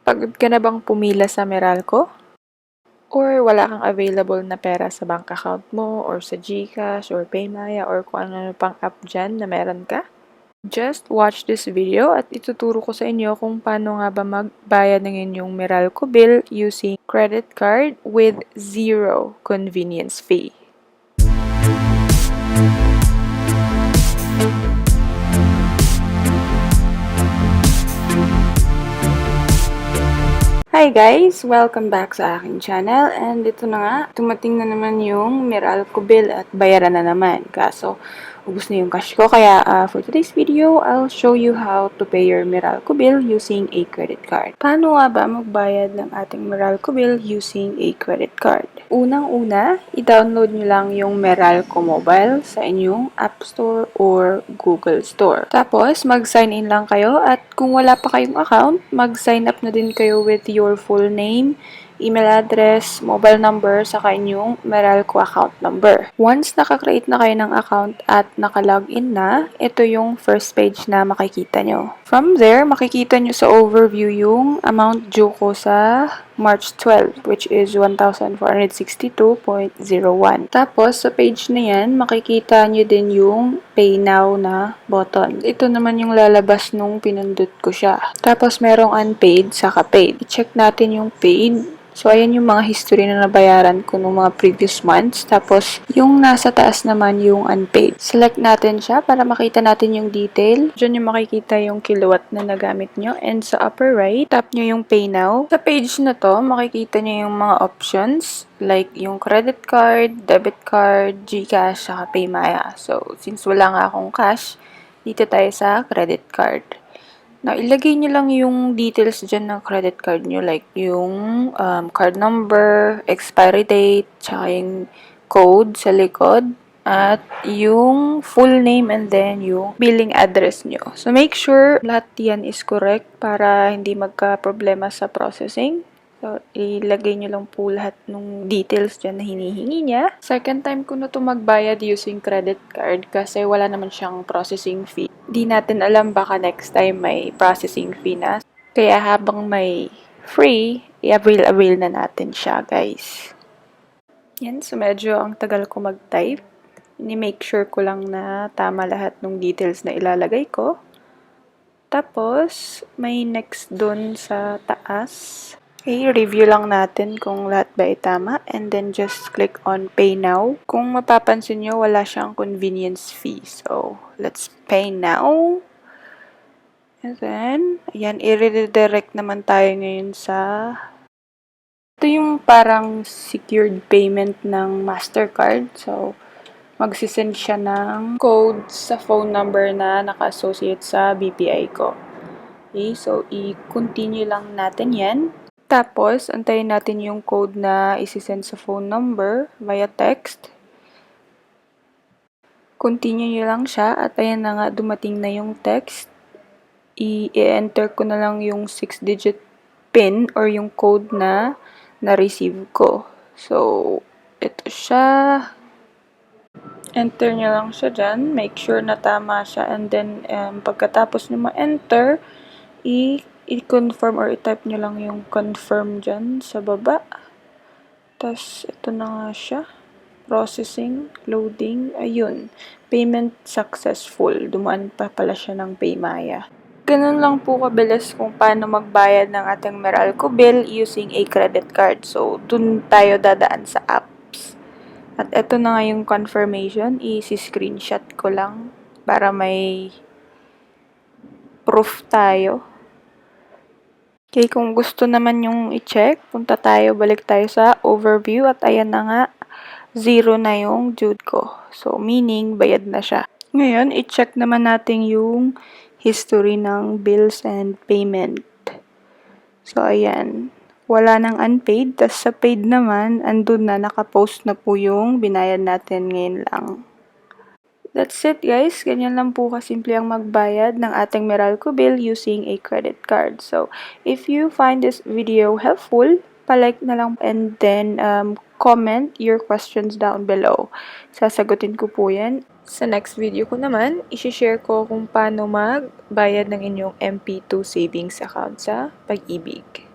Pagod ka na bang pumila sa Meralco? Or wala kang available na pera sa bank account mo or sa GCash or Paymaya or kung ano pang app dyan na meron ka? Just watch this video at ituturo ko sa inyo kung paano nga ba magbayad ng inyong Meralco bill using credit card with zero convenience fee. Hi guys! Welcome back sa aking channel and ito na nga, tumating na naman yung Meralco bill at bayaran na naman. Kaso, ubos na yung cash ko kaya for today's video, I'll show you how to pay your Meralco bill using a credit card. Paano nga ba magbayad ng ating Meralco bill using a credit card? Unang-una, i-download nyo lang yung Meralco Mobile sa inyong App Store or Google Store. Tapos, mag-sign in lang kayo at kung wala pa kayong account, mag-sign up na din kayo with your full name, email address, mobile number, saka inyong Meralco account number. Once nakakreate na kayo ng account at nakalogin na, ito yung first page na makikita nyo. From there, makikita nyo sa overview yung amount due ko sa March 12, which is 1,462.01. Tapos, sa page na yan, makikita nyo din yung Pay Now na button. Ito naman yung lalabas nung pinundot ko siya. Tapos, merong unpaid saka paid. I-check natin yung paid. So, ayan yung mga history na nabayaran ko nung mga previous months. Tapos, yung nasa taas naman yung unpaid. Select natin siya para makita natin yung detail. Diyan yung makikita yung kilowatt na nagamit nyo. And sa upper right, tap nyo yung Pay Now. Sa page na to, makikita nyo yung mga options. Like yung credit card, debit card, GCash, saka Paymaya. So, since wala nga akong cash, dito tayo sa credit card. Now, ilagay nyo lang yung details dyan ng credit card nyo, like yung card number, expiry date, tsaka yung code sa likod, at yung full name and then yung billing address nyo. So, make sure lahat yan is correct para hindi magka-problema sa processing. So, ilagay nyo lang po lahat ng details dyan na hinihingi niya. Second time ko na ito magbayad using credit card kasi wala naman siyang processing fee. Di natin alam baka next time may processing fee na. Kaya habang may free, i-avail na natin siya, guys. Yan, so medyo ang tagal ko mag-type. Ni-make sure ko lang na tama lahat ng details na ilalagay ko. Tapos, may next dun sa taas. Okay, review lang natin kung lahat ba ay tama and then just click on Pay Now. Kung mapapansin nyo, wala siyang convenience fee. So, let's pay now. And then, ayan, i-redirect naman tayo ngayon sa... Ito yung parang secured payment ng MasterCard. So, magsisend siya ng code sa phone number na naka-associate sa BPI ko. Okay, so i-continue lang natin yan. Tapos, antayin natin yung code na isi-send sa phone number via text. Continue nyo lang siya at ayan na nga, dumating na yung text. I-enter ko na lang yung 6-digit PIN or yung code na na-receive ko. So, ito siya. Enter nyo lang siya dyan. Make sure na tama siya. And then, pagkatapos nyo ma-enter, i-confirm or i-type nyo lang yung confirm dyan sa baba. Tapos, ito na nga siya. Processing, loading, ayun. Payment successful. Dumaan pa pala siya ng Paymaya. Ganun lang po kabilis kung paano magbayad ng ating Meralco bill using a credit card. So, dun tayo dadaan sa apps. At ito na nga yung confirmation. I-screenshot ko lang para may proof tayo. Okay, kung gusto naman yung i-check, balik tayo sa overview at ayan na nga, 0 na yung due ko. So, meaning, bayad na siya. Ngayon, i-check naman natin yung history ng bills and payment. So, ayan. Wala nang unpaid. Tapos sa paid naman, andun na, nakapost na po yung binayad natin ngayon lang. That's it guys. Ganyan lang po kasimple ang magbayad ng ating Meralco bill using a credit card. So, if you find this video helpful, palike na lang and then comment your questions down below. Sasagutin ko po yan. Sa next video ko naman, isi-share ko kung paano magbayad ng inyong MP2 savings account sa Pag-ibig.